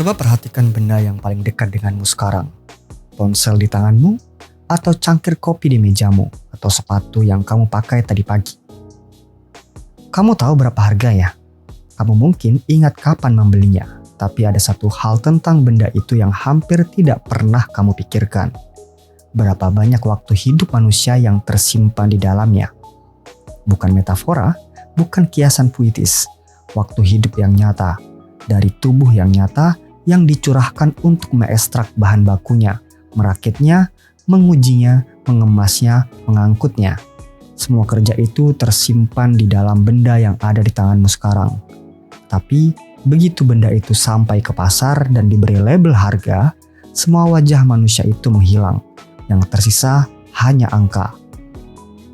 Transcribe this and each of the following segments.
Coba perhatikan benda yang paling dekat denganmu sekarang. Ponsel di tanganmu, atau cangkir kopi di mejamu, atau sepatu yang kamu pakai tadi pagi. Kamu tahu berapa harganya? Kamu mungkin ingat kapan membelinya, tapi ada satu hal tentang benda itu yang hampir tidak pernah kamu pikirkan. Berapa banyak waktu hidup manusia yang tersimpan di dalamnya? Bukan metafora, bukan kiasan puitis. Waktu hidup yang nyata, dari tubuh yang nyata yang dicurahkan untuk mengekstrak bahan bakunya, merakitnya, mengujinya, mengemasnya, mengangkutnya. Semua kerja itu tersimpan di dalam benda yang ada di tanganmu sekarang. Tapi begitu benda itu sampai ke pasar dan diberi label harga, semua wajah manusia itu menghilang. Yang tersisa hanya angka.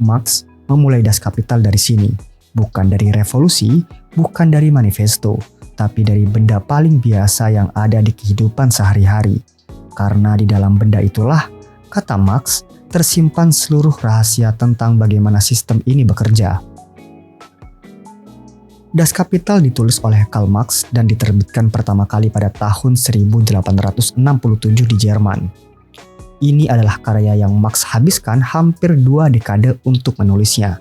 Marx memulai Das Kapital dari sini, bukan dari revolusi, bukan dari manifesto, tapi dari benda paling biasa yang ada di kehidupan sehari-hari. Karena di dalam benda itulah, kata Marx, tersimpan seluruh rahasia tentang bagaimana sistem ini bekerja. Das Kapital ditulis oleh Karl Marx dan diterbitkan pertama kali pada tahun 1867 di Jerman. Ini adalah karya yang Marx habiskan hampir 2 dekade untuk menulisnya,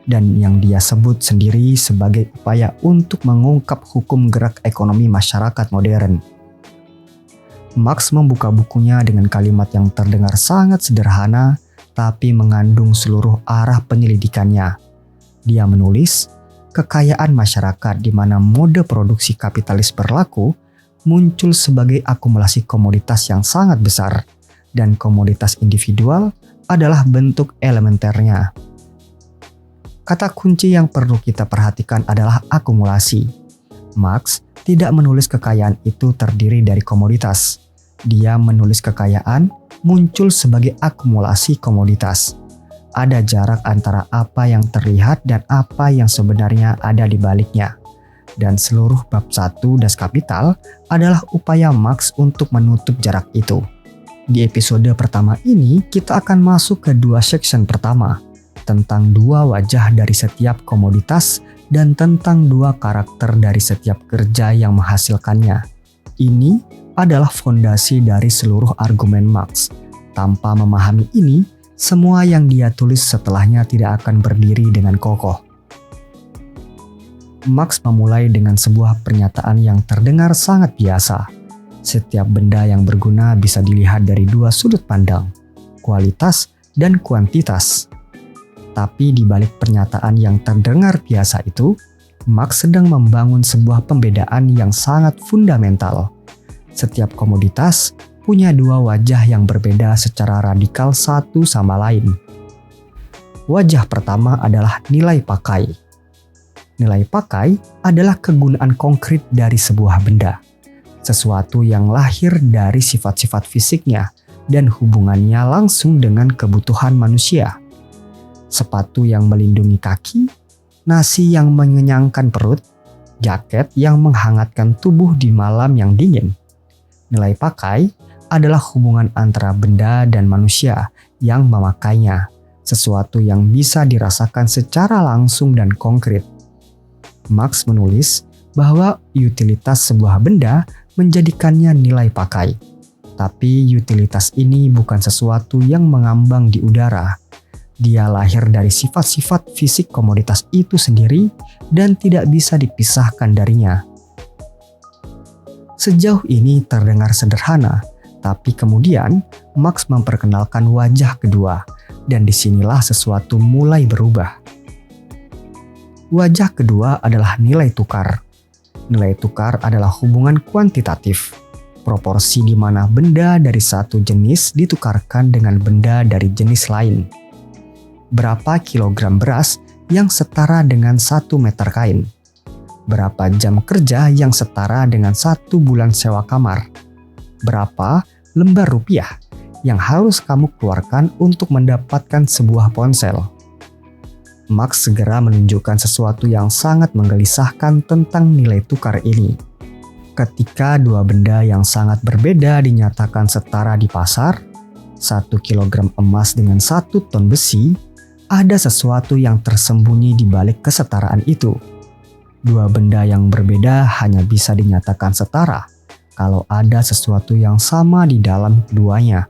dan yang dia sebut sendiri sebagai upaya untuk mengungkap hukum gerak ekonomi masyarakat modern. Marx membuka bukunya dengan kalimat yang terdengar sangat sederhana, tapi mengandung seluruh arah penyelidikannya. Dia menulis, kekayaan masyarakat di mana mode produksi kapitalis berlaku muncul sebagai akumulasi komoditas yang sangat besar, dan komoditas individual adalah bentuk elementernya. Kata kunci yang perlu kita perhatikan adalah akumulasi. Marx tidak menulis kekayaan itu terdiri dari komoditas. Dia menulis kekayaan muncul sebagai akumulasi komoditas. Ada jarak antara apa yang terlihat dan apa yang sebenarnya ada di baliknya. Dan seluruh bab 1 Das Kapital adalah upaya Marx untuk menutup jarak itu. Di episode pertama ini, kita akan masuk ke 2 section pertama, tentang 2 wajah dari setiap komoditas dan tentang 2 karakter dari setiap kerja yang menghasilkannya. Ini adalah fondasi dari seluruh argumen Marx. Tanpa memahami ini, semua yang dia tulis setelahnya tidak akan berdiri dengan kokoh. Marx memulai dengan sebuah pernyataan yang terdengar sangat biasa. Setiap benda yang berguna bisa dilihat dari 2 sudut pandang, kualitas dan kuantitas. Tapi di balik pernyataan yang terdengar biasa itu, Marx sedang membangun sebuah pembedaan yang sangat fundamental. Setiap komoditas punya 2 wajah yang berbeda secara radikal satu sama lain. Wajah pertama adalah nilai pakai. Nilai pakai adalah kegunaan konkret dari sebuah benda. Sesuatu yang lahir dari sifat-sifat fisiknya dan hubungannya langsung dengan kebutuhan manusia. Sepatu yang melindungi kaki, nasi yang mengenyangkan perut, jaket yang menghangatkan tubuh di malam yang dingin. Nilai pakai adalah hubungan antara benda dan manusia yang memakainya, sesuatu yang bisa dirasakan secara langsung dan konkret. Marx menulis bahwa utilitas sebuah benda menjadikannya nilai pakai. Tapi utilitas ini bukan sesuatu yang mengambang di udara. Dia lahir dari sifat-sifat fisik komoditas itu sendiri dan tidak bisa dipisahkan darinya. Sejauh ini terdengar sederhana, tapi kemudian Marx memperkenalkan wajah kedua, dan disinilah sesuatu mulai berubah. Wajah kedua adalah nilai tukar. Nilai tukar adalah hubungan kuantitatif, proporsi di mana benda dari satu jenis ditukarkan dengan benda dari jenis lain. Berapa kilogram beras yang setara dengan 1 meter kain? Berapa jam kerja yang setara dengan 1 bulan sewa kamar? Berapa lembar rupiah yang harus kamu keluarkan untuk mendapatkan sebuah ponsel? Marx segera menunjukkan sesuatu yang sangat menggelisahkan tentang nilai tukar ini. Ketika 2 benda yang sangat berbeda dinyatakan setara di pasar, 1 kilogram emas dengan 1 ton besi, ada sesuatu yang tersembunyi di balik kesetaraan itu. Dua benda yang berbeda hanya bisa dinyatakan setara kalau ada sesuatu yang sama di dalam keduanya,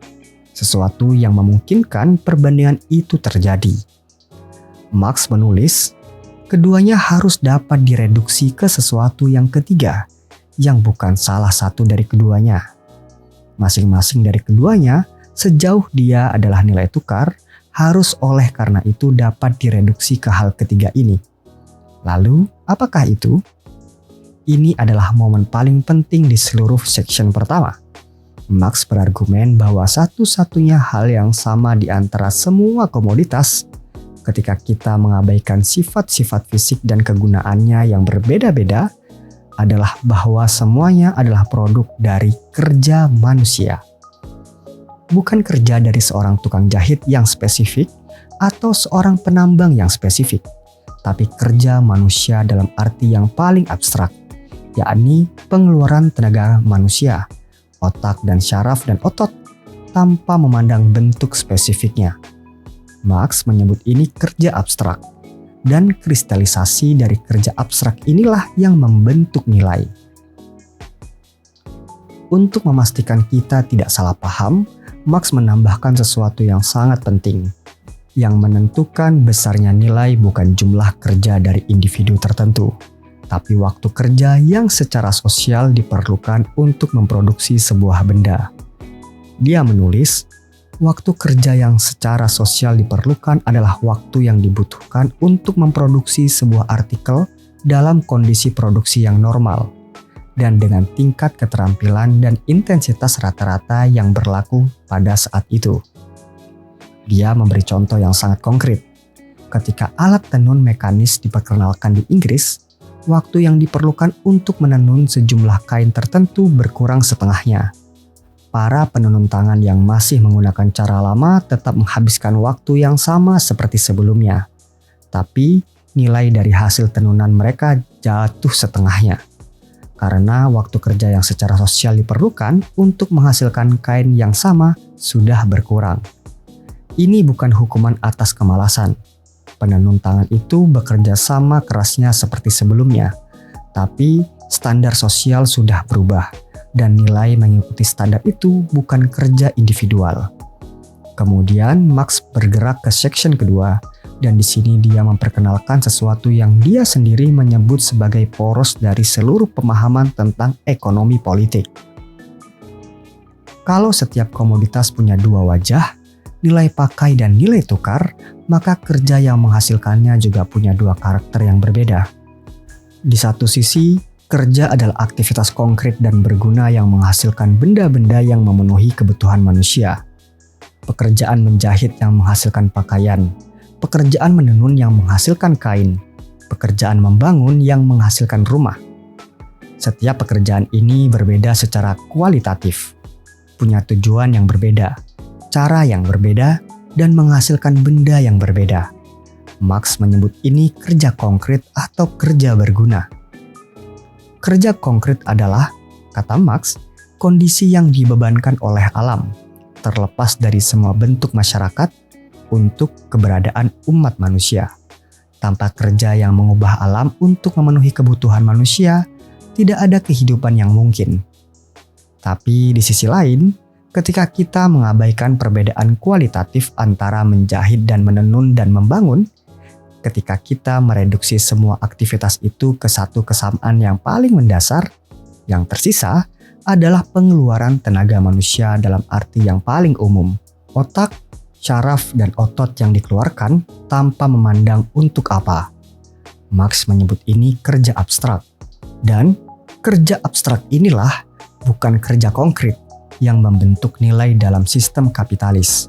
sesuatu yang memungkinkan perbandingan itu terjadi. Marx menulis, keduanya harus dapat direduksi ke sesuatu yang ketiga, yang bukan salah satu dari keduanya. Masing-masing dari keduanya, sejauh dia adalah nilai tukar, harus oleh karena itu dapat direduksi ke hal ketiga ini. Lalu, apakah itu? Ini adalah momen paling penting di seluruh section pertama. Marx berargumen bahwa satu-satunya hal yang sama di antara semua komoditas ketika kita mengabaikan sifat-sifat fisik dan kegunaannya yang berbeda-beda adalah bahwa semuanya adalah produk dari kerja manusia. Bukan kerja dari seorang tukang jahit yang spesifik atau seorang penambang yang spesifik, tapi kerja manusia dalam arti yang paling abstrak, yakni pengeluaran tenaga manusia, otak dan syaraf dan otot, tanpa memandang bentuk spesifiknya. Marx menyebut ini kerja abstrak, dan kristalisasi dari kerja abstrak inilah yang membentuk nilai. Untuk memastikan kita tidak salah paham, Marx menambahkan sesuatu yang sangat penting. Yang menentukan besarnya nilai bukan jumlah kerja dari individu tertentu, tapi waktu kerja yang secara sosial diperlukan untuk memproduksi sebuah benda. Dia menulis, waktu kerja yang secara sosial diperlukan adalah waktu yang dibutuhkan untuk memproduksi sebuah artikel dalam kondisi produksi yang normal, dan dengan tingkat keterampilan dan intensitas rata-rata yang berlaku pada saat itu. Dia memberi contoh yang sangat konkret. Ketika alat tenun mekanis diperkenalkan di Inggris, waktu yang diperlukan untuk menenun sejumlah kain tertentu berkurang setengahnya. Para penenun tangan yang masih menggunakan cara lama tetap menghabiskan waktu yang sama seperti sebelumnya. Tapi nilai dari hasil tenunan mereka jatuh setengahnya. Karena waktu kerja yang secara sosial diperlukan untuk menghasilkan kain yang sama sudah berkurang. Ini bukan hukuman atas kemalasan. Penenun tangan itu bekerja sama kerasnya seperti sebelumnya, tapi standar sosial sudah berubah dan nilai mengikuti standar itu bukan kerja individual. Kemudian Marx bergerak ke section kedua, dan di sini dia memperkenalkan sesuatu yang dia sendiri menyebut sebagai poros dari seluruh pemahaman tentang ekonomi politik. Kalau setiap komoditas punya dua wajah, nilai pakai dan nilai tukar, maka kerja yang menghasilkannya juga punya dua karakter yang berbeda. Di satu sisi, kerja adalah aktivitas konkret dan berguna yang menghasilkan benda-benda yang memenuhi kebutuhan manusia. Pekerjaan menjahit yang menghasilkan pakaian, pekerjaan menenun yang menghasilkan kain, pekerjaan membangun yang menghasilkan rumah. Setiap pekerjaan ini berbeda secara kualitatif, punya tujuan yang berbeda, cara yang berbeda, dan menghasilkan benda yang berbeda. Marx menyebut ini kerja konkret atau kerja berguna. Kerja konkret adalah, kata Marx, kondisi yang dibebankan oleh alam, terlepas dari semua bentuk masyarakat, untuk keberadaan umat manusia. Tanpa kerja yang mengubah alam untuk memenuhi kebutuhan manusia, tidak ada kehidupan yang mungkin. Tapi di sisi lain, ketika kita mengabaikan perbedaan kualitatif antara menjahit dan menenun dan membangun, ketika kita mereduksi semua aktivitas itu ke satu kesamaan yang paling mendasar, yang tersisa adalah pengeluaran tenaga manusia dalam arti yang paling umum. Otak, syaraf, dan otot yang dikeluarkan tanpa memandang untuk apa. Marx menyebut ini kerja abstrak. Dan kerja abstrak inilah bukan kerja konkret yang membentuk nilai dalam sistem kapitalis.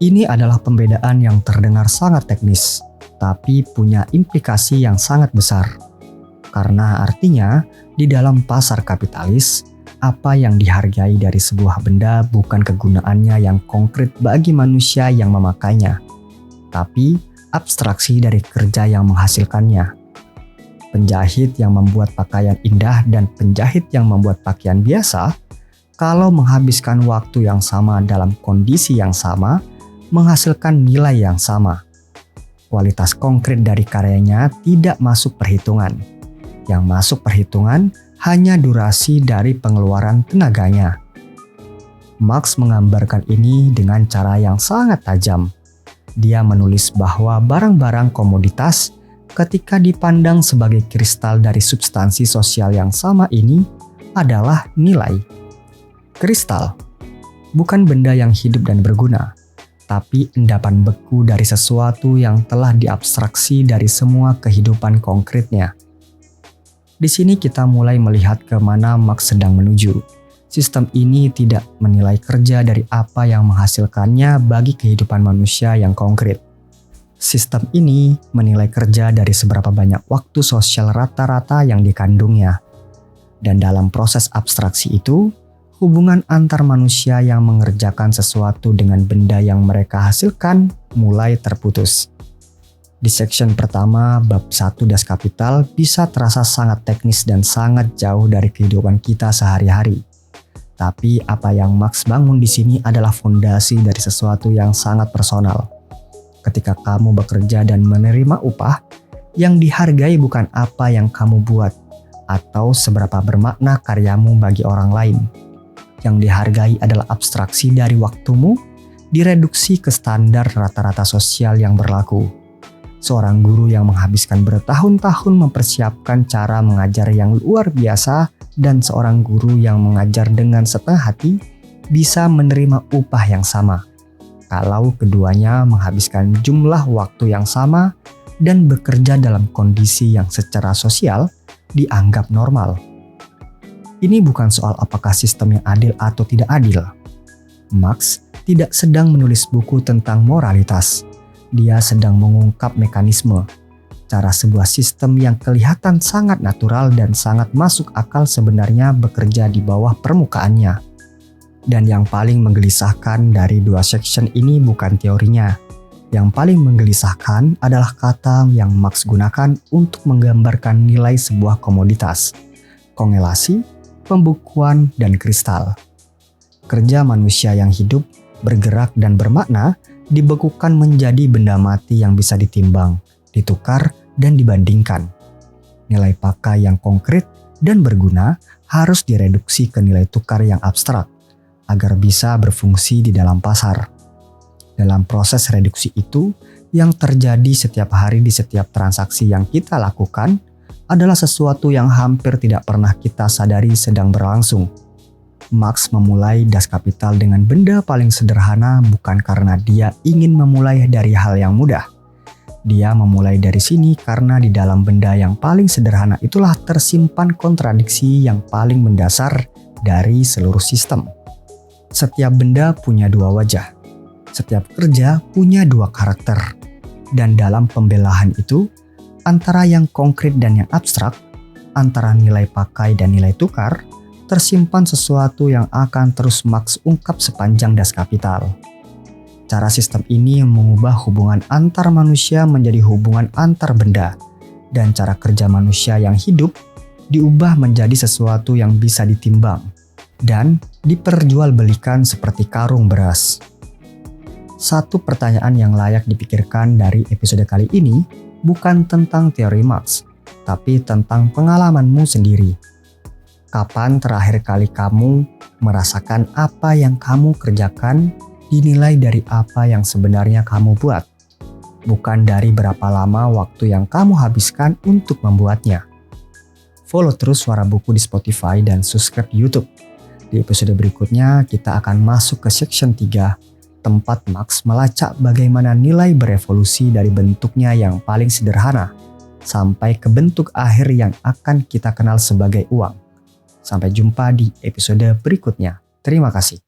Ini adalah pembedaan yang terdengar sangat teknis, tapi punya implikasi yang sangat besar. Karena artinya, di dalam pasar kapitalis, apa yang dihargai dari sebuah benda bukan kegunaannya yang konkret bagi manusia yang memakainya, tapi abstraksi dari kerja yang menghasilkannya. Penjahit yang membuat pakaian indah dan penjahit yang membuat pakaian biasa, kalau menghabiskan waktu yang sama dalam kondisi yang sama, menghasilkan nilai yang sama. Kualitas konkret dari karyanya tidak masuk perhitungan. Yang masuk perhitungan hanya durasi dari pengeluaran tenaganya. Marx menggambarkan ini dengan cara yang sangat tajam. Dia menulis bahwa barang-barang komoditas ketika dipandang sebagai kristal dari substansi sosial yang sama ini adalah nilai. Kristal bukan benda yang hidup dan berguna, tapi endapan beku dari sesuatu yang telah diabstraksi dari semua kehidupan konkretnya. Di sini kita mulai melihat kemana Marx sedang menuju. Sistem ini tidak menilai kerja dari apa yang menghasilkannya bagi kehidupan manusia yang konkret. Sistem ini menilai kerja dari seberapa banyak waktu sosial rata-rata yang dikandungnya. Dan dalam proses abstraksi itu, hubungan antar manusia yang mengerjakan sesuatu dengan benda yang mereka hasilkan mulai terputus. Di section pertama, bab 1 Das Kapital bisa terasa sangat teknis dan sangat jauh dari kehidupan kita sehari-hari. Tapi apa yang Marx bangun di sini adalah fondasi dari sesuatu yang sangat personal. Ketika kamu bekerja dan menerima upah, yang dihargai bukan apa yang kamu buat atau seberapa bermakna karyamu bagi orang lain. Yang dihargai adalah abstraksi dari waktumu, direduksi ke standar rata-rata sosial yang berlaku. Seorang guru yang menghabiskan bertahun-tahun mempersiapkan cara mengajar yang luar biasa dan seorang guru yang mengajar dengan setengah hati bisa menerima upah yang sama kalau keduanya menghabiskan jumlah waktu yang sama dan bekerja dalam kondisi yang secara sosial dianggap normal. Ini bukan soal apakah sistem yang adil atau tidak adil. Marx tidak sedang menulis buku tentang moralitas. Dia sedang mengungkap mekanisme, cara sebuah sistem yang kelihatan sangat natural dan sangat masuk akal sebenarnya bekerja di bawah permukaannya. Dan yang paling menggelisahkan dari dua section ini bukan teorinya. Yang paling menggelisahkan adalah kata yang Marx gunakan untuk menggambarkan nilai sebuah komoditas, kongelasi, pembukuan, dan kristal. Kerja manusia yang hidup, bergerak, dan bermakna dibekukan menjadi benda mati yang bisa ditimbang, ditukar, dan dibandingkan. Nilai pakai yang konkret dan berguna harus direduksi ke nilai tukar yang abstrak agar bisa berfungsi di dalam pasar. Dalam proses reduksi itu, yang terjadi setiap hari di setiap transaksi yang kita lakukan adalah sesuatu yang hampir tidak pernah kita sadari sedang berlangsung. Marx memulai Das Kapital dengan benda paling sederhana bukan karena dia ingin memulai dari hal yang mudah. Dia memulai dari sini karena di dalam benda yang paling sederhana itulah tersimpan kontradiksi yang paling mendasar dari seluruh sistem. Setiap benda punya dua wajah. Setiap kerja punya dua karakter. Dan dalam pembelahan itu, antara yang konkret dan yang abstrak, antara nilai pakai dan nilai tukar, tersimpan sesuatu yang akan terus Marx ungkap sepanjang Das Kapital. Cara sistem ini mengubah hubungan antar manusia menjadi hubungan antar benda, dan cara kerja manusia yang hidup diubah menjadi sesuatu yang bisa ditimbang dan diperjualbelikan seperti karung beras. Satu pertanyaan yang layak dipikirkan dari episode kali ini bukan tentang teori Marx, tapi tentang pengalamanmu sendiri. Kapan terakhir kali kamu merasakan apa yang kamu kerjakan dinilai dari apa yang sebenarnya kamu buat, bukan dari berapa lama waktu yang kamu habiskan untuk membuatnya? Follow terus Suara Buku di Spotify dan subscribe di YouTube. Di episode berikutnya kita akan masuk ke section 3, tempat Marx melacak bagaimana nilai berevolusi dari bentuknya yang paling sederhana sampai ke bentuk akhir yang akan kita kenal sebagai uang. Sampai jumpa di episode berikutnya. Terima kasih.